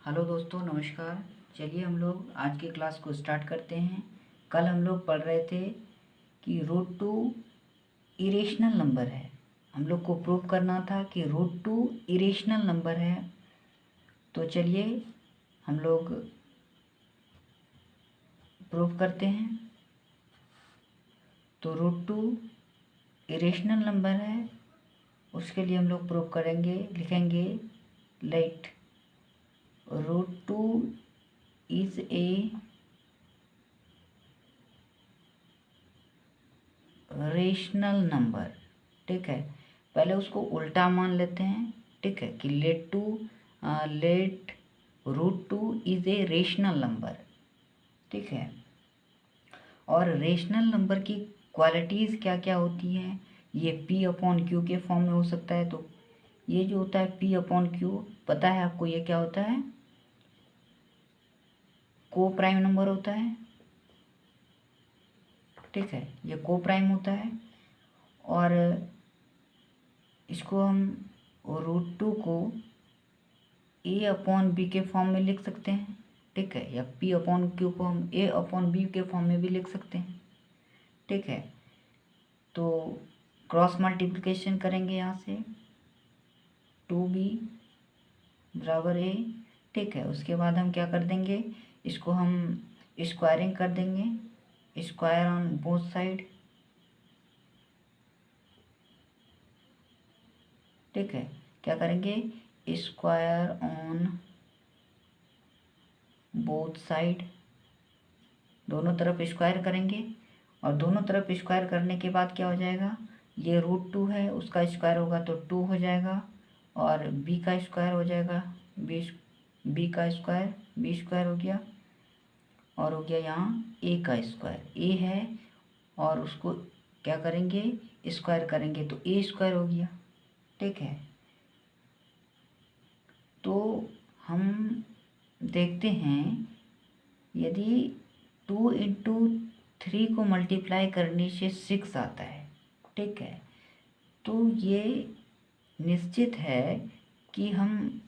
Hello दोस्तों, नमस्कार। चलिए हम लोग आज की क्लास को स्टार्ट करते हैं। कल हम लोग पढ़ रहे थे कि रूट टू इरेशनल नंबर है। हम लोग को प्रूव करना था कि रूट टू इरेशनल नंबर है। तो चलिए हम लोग प्रूव करते हैं। तो रूट टू इरेशनल नंबर है, उसके लिए हम लोग प्रूव करेंगे। लिखेंगे let root two is a rational number. ठीक है, पहले उसको उल्टा मान लेते हैं। ठीक है, कि let root two is a rational number. ठीक है, और रेशनल नंबर की क्वालिटीज़ क्या क्या होती हैं, ये पी अपॉन क्यू के फॉर्म में हो सकता है। तो ये जो होता है पी अपॉन क्यू, पता है आपको ये क्या होता है? को प्राइम नंबर होता है। ठीक है, ये को प्राइम होता है। और इसको हम रूट टू को ए अपॉन बी के फॉर्म में लिख सकते हैं। ठीक है, या पी अपॉन क्यू को हम ए अपॉन बी के फॉर्म में भी लिख सकते हैं। ठीक है, तो क्रॉस मल्टीप्लिकेशन करेंगे यहाँ से, टू बी बराबर ए। ठीक है, उसके बाद हम क्या कर देंगे, इसको हम स्क्वायरिंग कर देंगे, स्क्वायर ऑन बोथ साइड। ठीक है, क्या करेंगे, स्क्वायर ऑन बोथ साइड, दोनों तरफ स्क्वायर करेंगे। और दोनों तरफ स्क्वायर करने के बाद क्या हो जाएगा, ये रूट टू है, उसका स्क्वायर होगा तो टू हो जाएगा। और बी का स्क्वायर हो जाएगा, बी का स्क्वायर, बी स्क्वायर हो गया। और हो गया यहाँ ए का स्क्वायर, ए है और उसको क्या करेंगे, स्क्वायर करेंगे तो ए स्क्वायर हो गया। ठीक है, तो हम देखते हैं, यदि टू इंटू थ्री को मल्टीप्लाई करने से सिक्स आता है। ठीक है, तो ये निश्चित है कि हम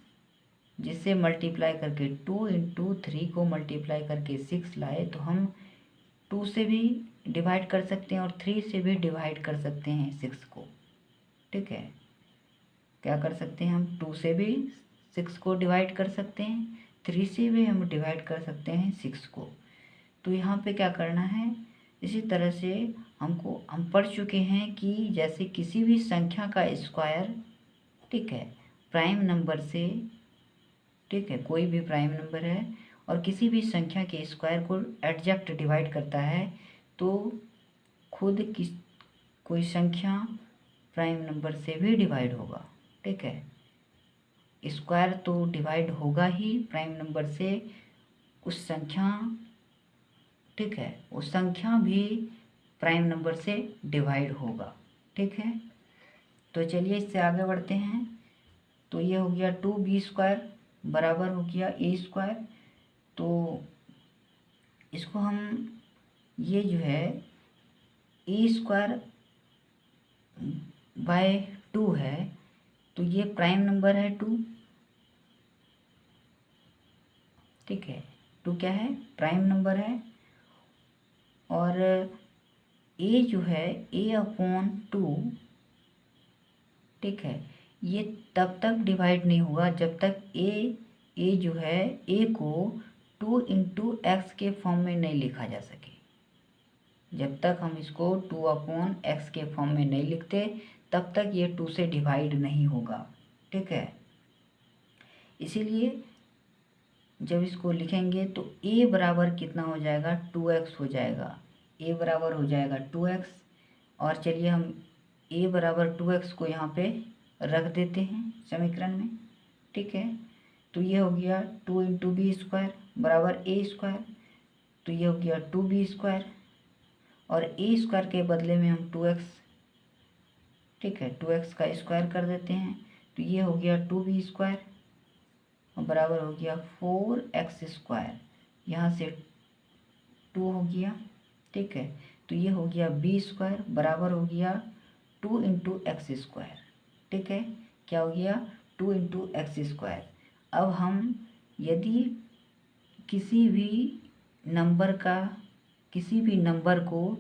जिसे मल्टीप्लाई करके टू इंटू थ्री को मल्टीप्लाई करके सिक्स लाए, तो हम टू से भी डिवाइड कर सकते हैं और थ्री से भी डिवाइड कर सकते हैं सिक्स को। ठीक है, क्या कर सकते हैं, हम टू से भी सिक्स को डिवाइड कर सकते हैं, थ्री से भी हम डिवाइड कर सकते हैं सिक्स को। तो यहाँ पे क्या करना है, इसी तरह से हम पढ़ चुके हैं कि जैसे किसी भी संख्या का स्क्वायर, ठीक है, प्राइम नंबर से, ठीक है, कोई भी प्राइम नंबर है और किसी भी संख्या के स्क्वायर को एडजैक्ट डिवाइड करता है, तो खुद किस कोई संख्या प्राइम नंबर से भी डिवाइड होगा। ठीक है, स्क्वायर तो डिवाइड होगा ही प्राइम नंबर से, उस संख्या, ठीक है, वो संख्या भी प्राइम नंबर से डिवाइड होगा। ठीक है, तो चलिए इससे आगे बढ़ते हैं। तो ये हो गया टू बी स्क्वायर बराबर हो गया ए स्क्वायर। तो इसको हम, ये जो है ए स्क्वायर बाय टू है, तो ये प्राइम नंबर है टू। ठीक है, टू क्या है, प्राइम नंबर है। और ए जो है ए अपॉन टू, ठीक है, ये तब तक डिवाइड नहीं होगा जब तक ए जो है ए को टू इंटू एक्स के फॉर्म में नहीं लिखा जा सके। जब तक हम इसको टू अपॉन एक्स के फॉर्म में नहीं लिखते, तब तक ये टू से डिवाइड नहीं होगा। ठीक है, इसीलिए जब इसको लिखेंगे तो ए बराबर कितना हो जाएगा, टू एक्स हो जाएगा। ए बराबर हो जाएगा टू एक्स। और चलिए हम ए बराबर टू एक्स को यहाँ पे रख देते हैं समीकरण में। ठीक है, तो ये हो गया टू इंटू बी स्क्वायर बराबर ए स्क्वायर। तो ये हो गया टू बी स्क्वायर और ए स्क्वायर के बदले में हम टू एक्स, ठीक है, टू एक्स का स्क्वायर कर देते हैं। तो ये हो गया टू बी स्क्वायर और बराबर हो गया फोर एक्स स्क्वायर, यहाँ से टू हो गया। ठीक है, तो ये हो गया बी स्क्वायर बराबर हो गया टू इंटू एक्स स्क्वायर। ठीक है, क्या हो गया, टू इंटू एक्स स्क्वायर। अब हम यदि किसी भी नंबर को,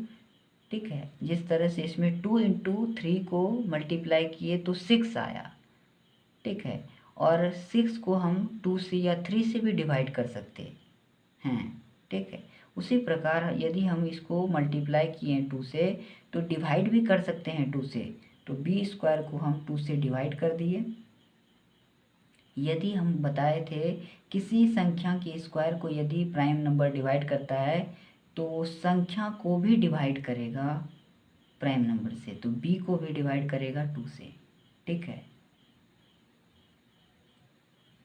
ठीक है, जिस तरह से इसमें 2 इंटू 3 को मल्टीप्लाई किए तो 6 आया, ठीक है, और 6 को हम 2 से या 3 से भी डिवाइड कर सकते हैं, ठीक है। उसी प्रकार यदि हम इसको मल्टीप्लाई किए 2 से तो डिवाइड भी कर सकते हैं 2 से, तो बी स्क्वायर को हम 2 से डिवाइड कर दिए। यदि हम बताए थे किसी संख्या के स्क्वायर को यदि प्राइम नंबर डिवाइड करता है तो संख्या को भी डिवाइड करेगा प्राइम नंबर से, तो बी को भी डिवाइड करेगा 2 से, ठीक है,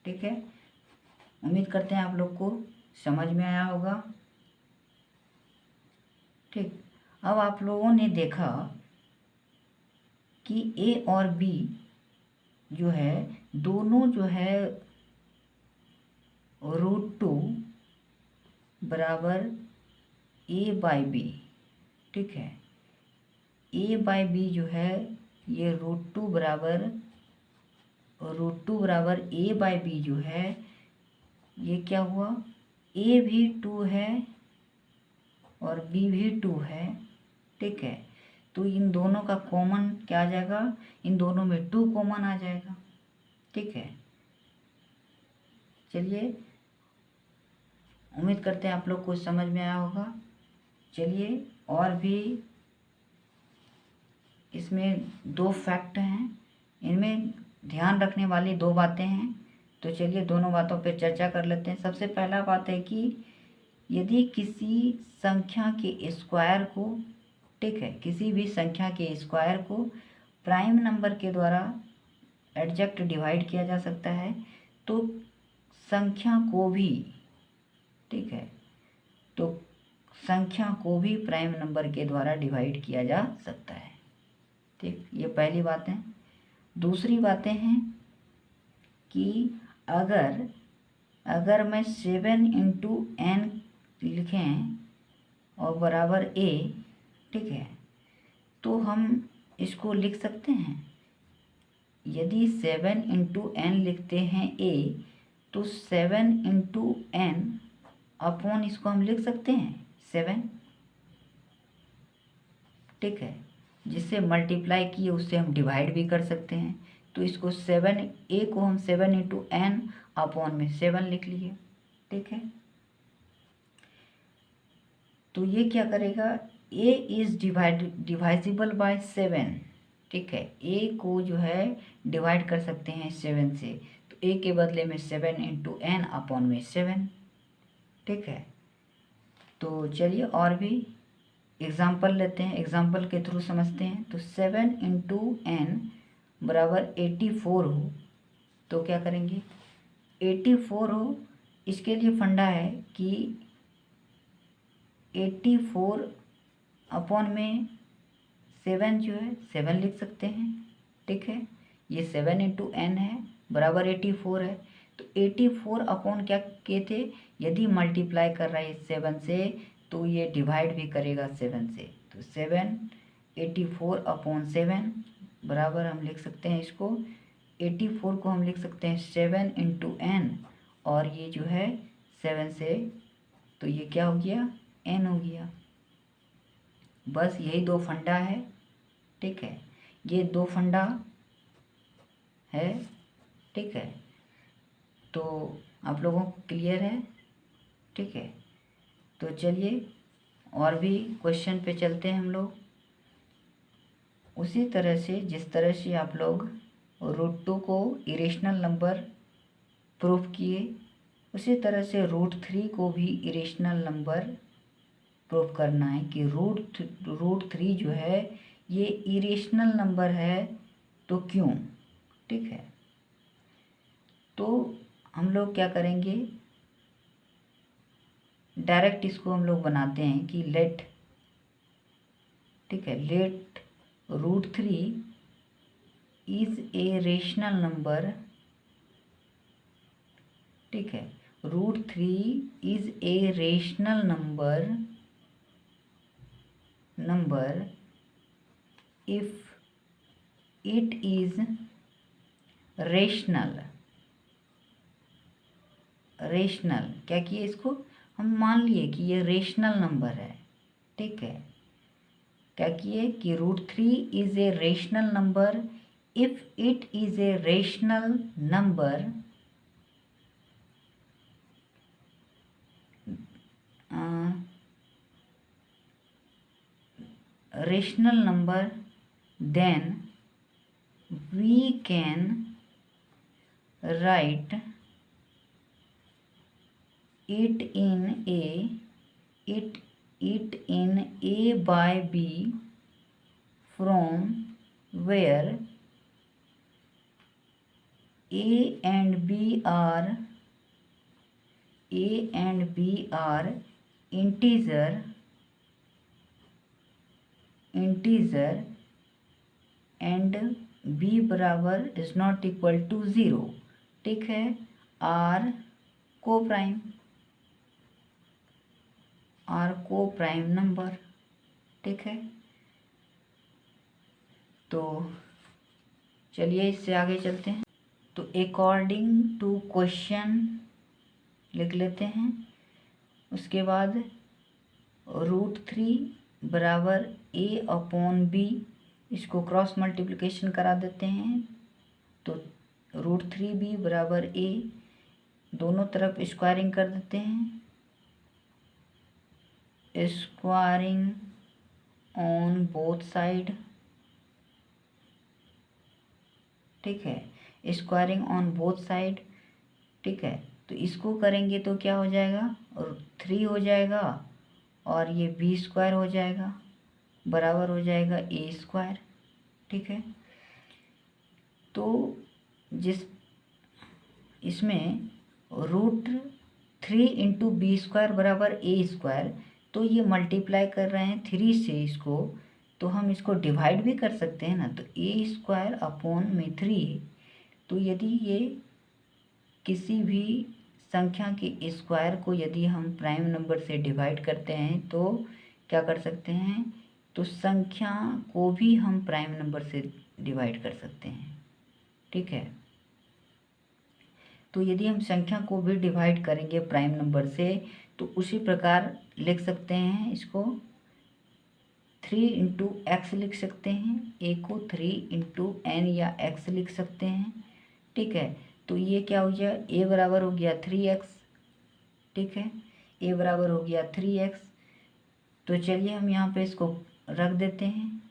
ठीक है। उम्मीद करते हैं आप लोग को समझ में आया होगा, ठीक। अब आप लोगों ने देखा कि ए और बी जो है दोनों जो है √2 बराबर ए बाई बी, ठीक है। ए बाई बी जो है ये √2 बराबर ए बाई बी जो है ये क्या हुआ, ए भी 2 है और बी भी 2 है, ठीक है। तो इन दोनों का कॉमन क्या आ जाएगा, इन दोनों में 2 कॉमन आ जाएगा, ठीक है। चलिए, उम्मीद करते हैं आप लोग को समझ में आया होगा। चलिए, और भी इसमें 2 फैक्ट हैं, इनमें ध्यान रखने वाली 2 बातें हैं, तो चलिए दोनों बातों पे चर्चा कर लेते हैं। सबसे पहला बात है कि यदि किसी संख्या के स्क्वायर को, ठीक है, किसी भी संख्या के स्क्वायर को प्राइम नंबर के द्वारा एडजैक्ट डिवाइड किया जा सकता है तो संख्या को भी, ठीक है, तो संख्या को भी प्राइम नंबर के द्वारा डिवाइड किया जा सकता है, ठीक। ये पहली बात है। दूसरी बातें हैं कि अगर मैं 7 इंटू n लिखें और बराबर a, ठीक है, तो हम इसको लिख सकते हैं। यदि 7 इंटू n लिखते हैं a तो 7 इंटू n अपॉन इसको हम लिख सकते हैं 7, ठीक है, जिससे मल्टीप्लाई किए उससे हम डिवाइड भी कर सकते हैं। तो इसको 7 a को हम 7 इंटू n अपॉन में 7 लिख लिए, ठीक है। तो ये क्या करेगा, a इज डिवाइजिबल बाय 7, ठीक है, a को जो है डिवाइड कर सकते हैं 7 से, तो a के बदले में 7 इंटू n अपॉन में 7, ठीक है। तो चलिए और भी एग्जाम्पल लेते हैं, एग्जाम्पल के थ्रू समझते हैं। तो 7 इंटू n बराबर 84 हो तो क्या करेंगे, 84 हो, इसके लिए फंडा है कि 84 अपॉन में 7 जो है 7 लिख सकते हैं, ठीक है। ये 7 इंटू n है बराबर 84 है, तो 84 अपॉन क्या किए थे, यदि मल्टीप्लाई कर रहा है 7 से तो ये डिवाइड भी करेगा 7 से, तो 7 84 अपॉन 7 बराबर हम लिख सकते हैं इसको, 84 को हम लिख सकते हैं 7 इंटू n और ये जो है 7 से, तो ये क्या हो गया, n हो गया। बस यही 2 फंडा है, ठीक है, ये 2 फंडा है, ठीक है। तो आप लोगों को क्लियर है, ठीक है। तो चलिए और भी क्वेश्चन पे चलते हैं हम लोग। उसी तरह से जिस तरह से आप लोग √2 को इरेशनल नंबर प्रूफ किए, उसी तरह से √3 को भी इरेशनल नंबर प्रूफ करना है कि √3 जो है ये इरेशनल नंबर है, तो क्यों, ठीक है। तो हम लोग क्या करेंगे, डायरेक्ट इसको हम लोग बनाते हैं कि लेट, ठीक है, let √3 is a rational number, ठीक है, √3 is a rational number if it is rational rational, क्या किए इसको हम मान लिए कि ये रेशनल नंबर है, ठीक है। क्या किए कि √3 is a rational number if it is a rational number then we can write it in A by B from where A and B are integer and B बराबर इज नॉट इक्वल टू 0, ठीक है। Are को prime number, ठीक है। तो चलिए इससे आगे चलते हैं। तो अकॉर्डिंग टू क्वेश्चन लिख लेते हैं। उसके बाद √3 बराबर A/B, इसको क्रॉस मल्टीप्लिकेशन करा देते हैं। तो √3B बराबर A, दोनों तरफ स्क्वायरिंग कर देते हैं। स्क्वायरिंग ऑन बोथ साइड, ठीक है। स्क्वायरिंग ऑन बोथ साइड, ठीक है। तो इसको करेंगे तो क्या हो जाएगा, और 3 हो जाएगा और ये B² हो जाएगा, बराबर हो जाएगा A², ठीक है। तो जिस इसमें √3 इंटू B² बराबर A², तो ये मल्टीप्लाई कर रहे हैं 3 से इसको, तो हम इसको डिवाइड भी कर सकते हैं ना। तो A²/3, तो यदि ये किसी भी संख्या के स्क्वायर को यदि हम प्राइम नंबर से डिवाइड करते हैं तो क्या कर सकते हैं, तो संख्या को भी हम प्राइम नंबर से डिवाइड कर सकते हैं, ठीक है। तो यदि हम संख्या को भी डिवाइड करेंगे प्राइम नंबर से तो उसी प्रकार लिख सकते हैं इसको, 3 इंटू एक्स लिख सकते हैं। ए को 3 इंटू एन या एक्स लिख सकते हैं, ठीक है। तो ये क्या हो गया, ए बराबर हो गया 3x, ठीक है। ए बराबर हो गया 3x। तो चलिए हम यहाँ पे इसको रख देते हैं।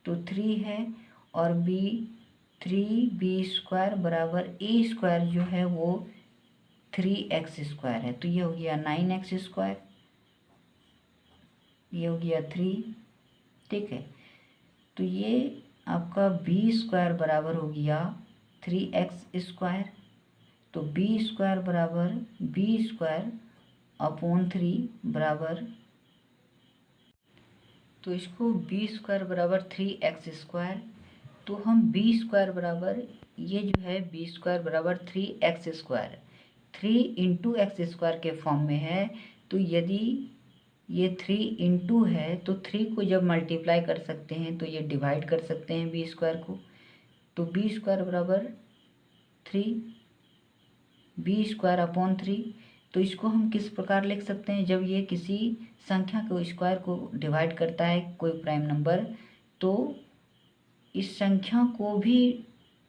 तो 3 है और 3B² बराबर A² जो है वो 3x² है। तो ये हो गया 9x², ये हो गया 3, ठीक है। तो ये आपका B² बराबर हो गया 3x²। तो B² बराबर B²/3 बराबर, तो इसको B² बराबर 3x², तो हम B² बराबर, ये जो है B² बराबर 3x², 3 इंटू x² के फॉर्म में है। तो यदि ये 3 इंटू है तो 3 को जब मल्टीप्लाई कर सकते हैं तो ये डिवाइड कर सकते हैं B² को। तो B² बराबर 3, B²/3। तो इसको हम किस प्रकार लिख सकते हैं, जब ये किसी संख्या के स्क्वायर को डिवाइड करता है कोई प्राइम नंबर, तो इस संख्या को भी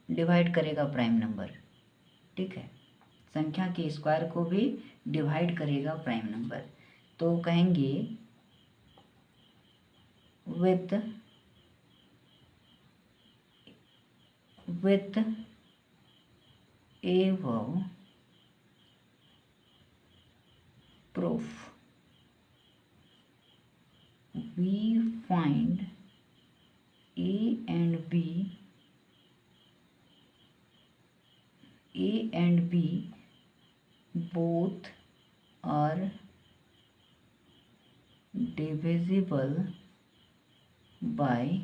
डिवाइड करेगा प्राइम नंबर, ठीक है। संख्या के स्क्वायर को भी डिवाइड करेगा प्राइम नंबर। तो कहेंगे with above proof we find A and B both are divisible by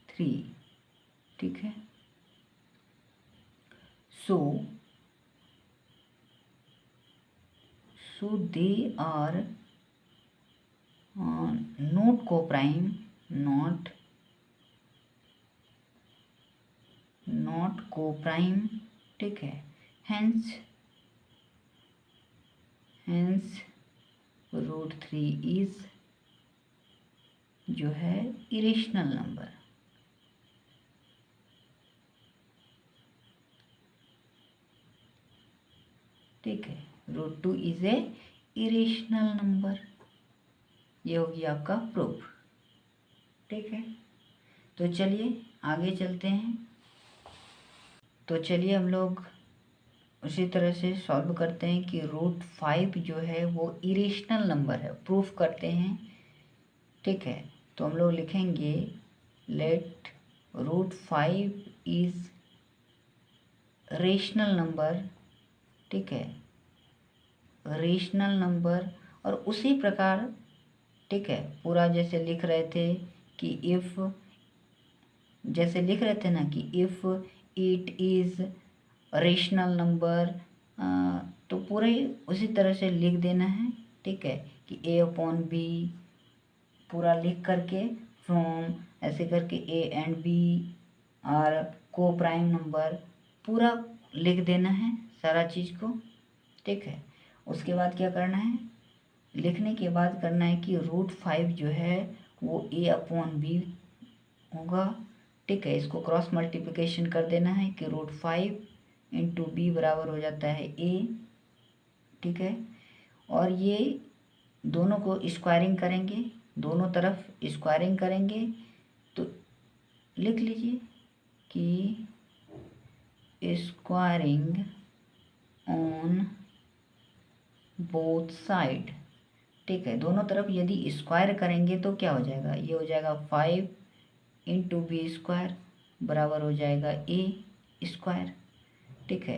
3, ठीक है। so they are not co-prime, not co-prime, ठीक है। hence हेंस √3 इज जो है इरेशनल नंबर। ठीक है, √2 इज ए इरेशनल नंबर। ये होगी आपका प्रूफ। ठीक है, तो चलिए आगे चलते हैं। तो चलिए हम लोग उसी तरह से सॉल्व करते हैं कि √5 जो है वो इरेशनल नंबर है, प्रूफ करते हैं। ठीक है, तो हम लोग लिखेंगे लेट √5 इज रेशनल नंबर। ठीक है, रेशनल नंबर। और उसी प्रकार ठीक है पूरा जैसे लिख रहे थे कि इफ़, जैसे लिख रहे थे ना कि if it is rational number, तो पूरे उसी तरह से लिख देना है। ठीक है, कि a/b पूरा लिख करके फ्रॉम ऐसे करके a एंड b और को प्राइम नंबर पूरा लिख देना है सारा चीज़ को। ठीक है, उसके बाद क्या करना है, लिखने के बाद करना है कि √5 जो है वो a/b होगा। ठीक है, इसको क्रॉस मल्टीप्लिकेशन कर देना है कि √5 इंटू b बराबर हो जाता है a। ठीक है, और ये दोनों को स्क्वायरिंग करेंगे, दोनों तरफ स्क्वायरिंग करेंगे। तो लिख लीजिए कि स्क्वायरिंग ऑन बोथ साइड। ठीक है, दोनों तरफ यदि स्क्वायर करेंगे तो क्या हो जाएगा, ये हो जाएगा 5 इंटू b² बराबर हो जाएगा a²। ठीक है,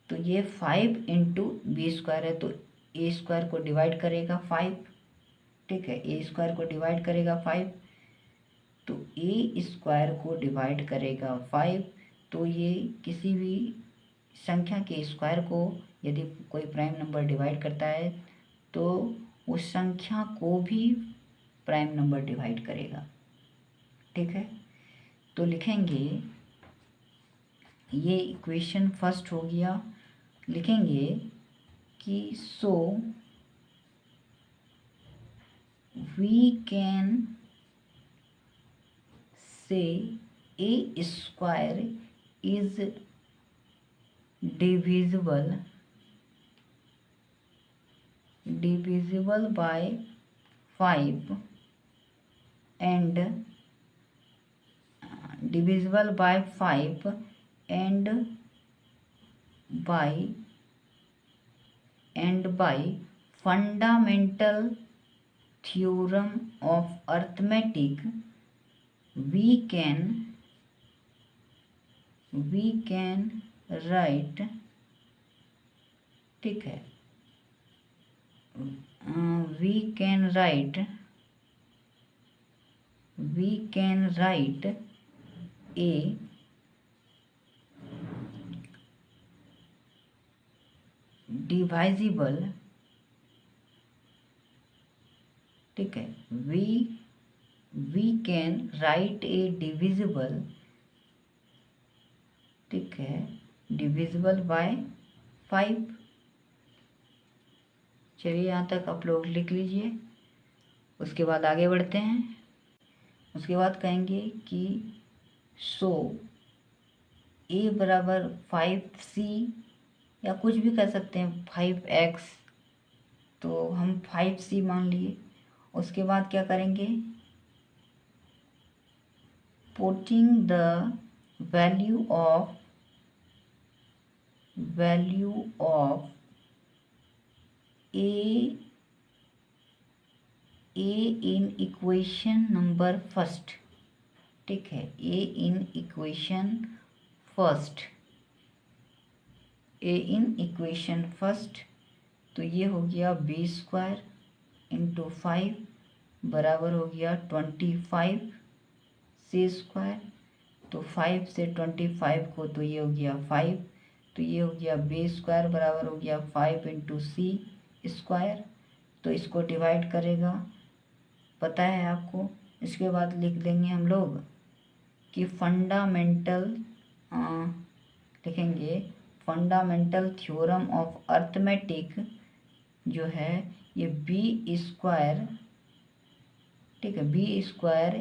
तो ये 5 इंटू b² है तो a² को डिवाइड करेगा 5। ठीक है, a² को डिवाइड करेगा 5, तो a² को डिवाइड करेगा 5। तो ये किसी भी संख्या के स्क्वायर को यदि कोई प्राइम नंबर डिवाइड करता है तो उस संख्या को भी प्राइम नंबर डिवाइड करेगा। ठीक है, तो लिखेंगे ये इक्वेशन फर्स्ट हो गया। लिखेंगे कि so we can say a² is divisible by 5 and divisible by 5 and by fundamental theorem of arithmetic we can write। ठीक है, we can write a divisible। ठीक है, we can write a divisible। ठीक है, divisible by 5। चलिए यहाँ तक आप लोग लिख लीजिए, उसके बाद आगे बढ़ते हैं। उसके बाद कहेंगे कि सो a बराबर 5c या कुछ भी कर सकते हैं 5x, तो हम 5c मान लिए। उसके बाद क्या करेंगे, putting the value of a in equation number first. ठीक है, a इन इक्वेशन फर्स्ट। तो ये हो गया b² इंटू 5 बराबर हो गया 25 c²। तो 5 से 25 को तो ये हो गया 5, तो ये हो गया b² बराबर हो गया 5 इंटू c²। तो इसको डिवाइड करेगा, पता है आपको। इसके बाद लिख देंगे हम लोग कि लिखेंगे फंडामेंटल थ्योरम ऑफ अर्थमेटिक जो है ये बी स्क्वायर, ठीक है, b square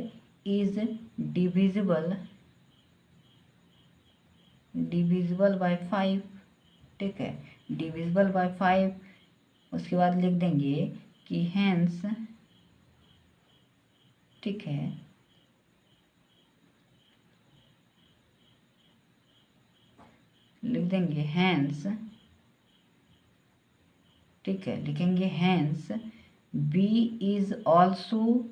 is divisible by 5, ठीक है, डिविजिबल बाय 5। उसके बाद लिख देंगे कि हैंस, ठीक है, लिख देंगे हैंस, ठीक है, लिखेंगे hence b is also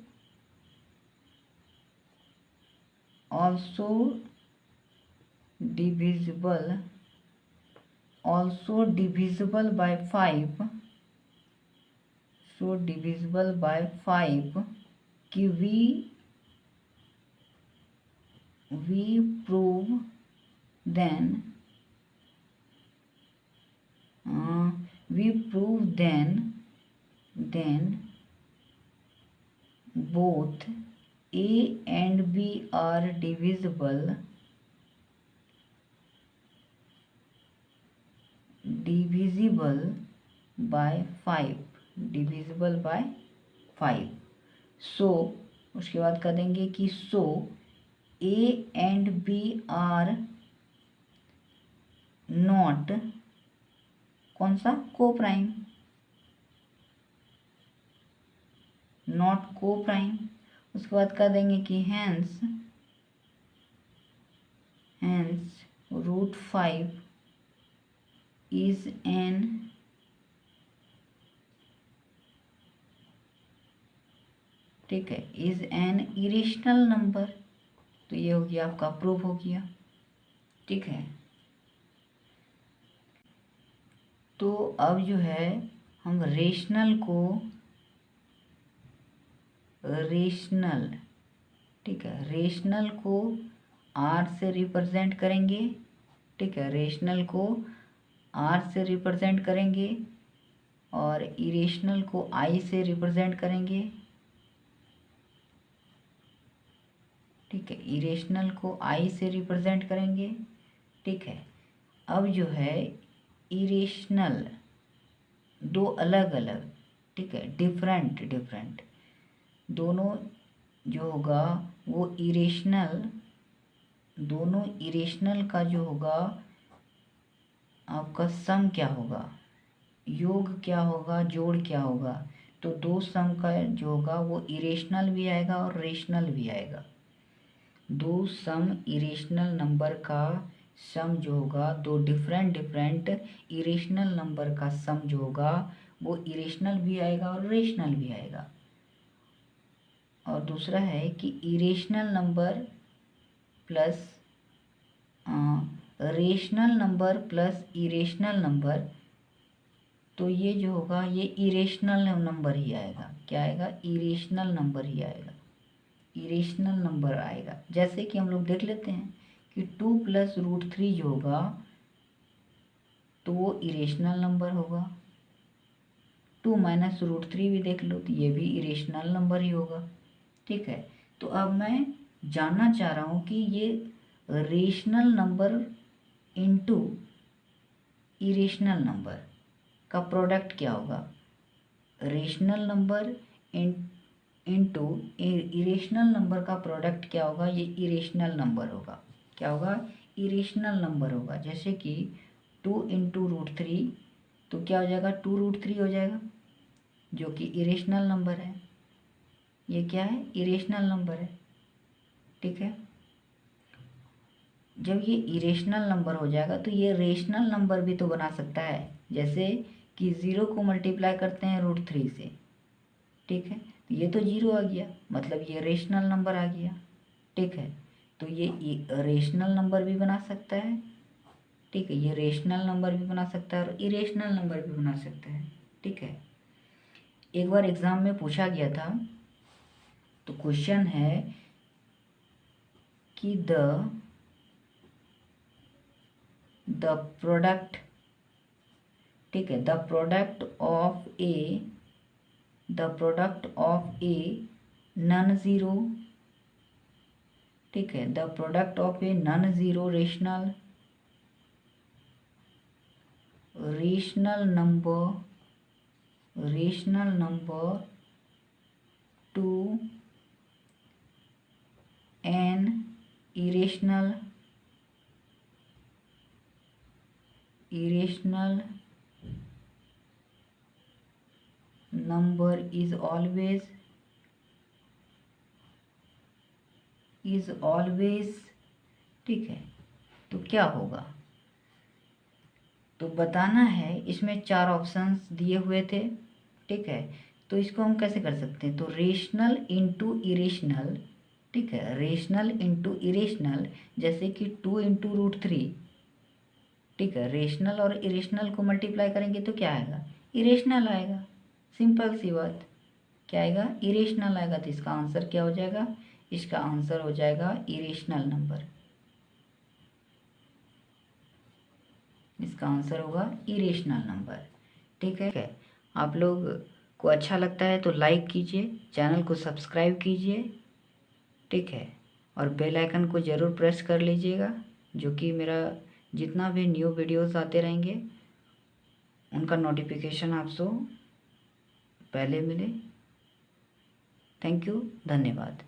divisible by 5, so divisible by 5 कि we prove then both A and B are divisible by 5, divisible by 5। सो उसके बाद कर देंगे कि सो A and B are not, कौन सा, को प्राइम, नॉट को प्राइम। उसके बाद कर देंगे कि हैंस √5 इज एन, ठीक है, इज एन इरेशनल नंबर। तो ये हो गया आपका प्रूफ हो गया, ठीक है। तो अब जो है हम ठीक है, रेशनल को आर से रिप्रेजेंट करेंगे, ठीक है, रेशनल को आर से रिप्रेजेंट करेंगे और इरेशनल को आई से रिप्रेजेंट करेंगे, ठीक है, इरेशनल को आई से रिप्रेजेंट करेंगे, ठीक है। अब जो है इरेशनल दो अलग अलग, ठीक है, डिफरेंट दोनों जो होगा वो दोनों इरेशनल का जो होगा आपका सम क्या होगा, योग क्या होगा, जोड़ क्या होगा। तो दो सम का जो होगा वो इरेशनल भी आएगा और रेशनल भी आएगा। दो सम इरेशनल नंबर का सम जो होगा, दो डिफरेंट इरेशनल नंबर का सम जो होगा वो इरेशनल भी आएगा और रेशनल भी आएगा। और दूसरा है कि irrational number plus rational number plus irrational number, तो ये जो होगा ये इरेशनल नंबर ही आएगा। क्या आएगा, इरेशनल नंबर ही आएगा, इरेशनल नंबर आएगा। जैसे कि हम लोग देख लेते हैं कि 2 + √3 जो होगा तो वो इरेशनल नंबर होगा। 2 - √3 भी देख लो तो ये भी इरेशनल नंबर ही होगा, ठीक है। तो अब मैं जानना चाह रहा हूँ कि ये rational number into irrational number का प्रोडक्ट क्या होगा। Rational number into irrational number का प्रोडक्ट क्या होगा, ये इरेशनल नंबर होगा। क्या होगा, इरेशनल नंबर होगा। जैसे कि 2 × √3 तो क्या हो जाएगा, 2 √3 हो जाएगा, जो कि इरेशनल नंबर है। ये क्या है, इरेशनल नंबर है, ठीक है। जब ये इरेशनल नंबर हो जाएगा तो ये रेशनल नंबर भी तो बना सकता है। जैसे कि 0 को मल्टीप्लाई करते हैं √3 से, ठीक है, तो ये तो 0 आ गया, मतलब ये रेशनल नंबर आ गया, ठीक है। तो ये रेशनल नंबर भी बना सकता है, ठीक है, ये रेशनल नंबर भी बना सकता है और इरेशनल नंबर भी बना सकता है, ठीक है। एक बार एग्ज़ाम में पूछा गया था, तो क्वेश्चन है कि द प्रोडक्ट, ठीक है, the product of a non zero, ठीक है, the product of a non zero rational number rational number to an irrational number is always ठीक है। तो क्या होगा, तो बताना है। इसमें 4 ऑप्शंस दिए हुए थे, ठीक है। तो इसको हम कैसे कर सकते हैं, तो रेशनल इंटू इरेशनल, ठीक है, रेशनल इंटू इरेशनल, जैसे कि 2 इंटू रूट 3, ठीक है। रेशनल और इरेशनल को मल्टीप्लाई करेंगे तो क्या आएगा, इरेशनल आएगा। सिंपल सी बात, क्या आएगा, इरेशनल आएगा। तो इसका आंसर क्या हो जाएगा, इसका आंसर हो जाएगा इरेशनल नंबर। इसका आंसर होगा इरेशनल नंबर, ठीक है। आप लोग को अच्छा लगता है तो लाइक कीजिए, चैनल को सब्सक्राइब कीजिए, ठीक है। और बेल आइकन को ज़रूर प्रेस कर लीजिएगा, जो कि मेरा जितना भी न्यू वीडियोस आते रहेंगे उनका नोटिफिकेशन आपको पहले मिले। थैंक यू, धन्यवाद।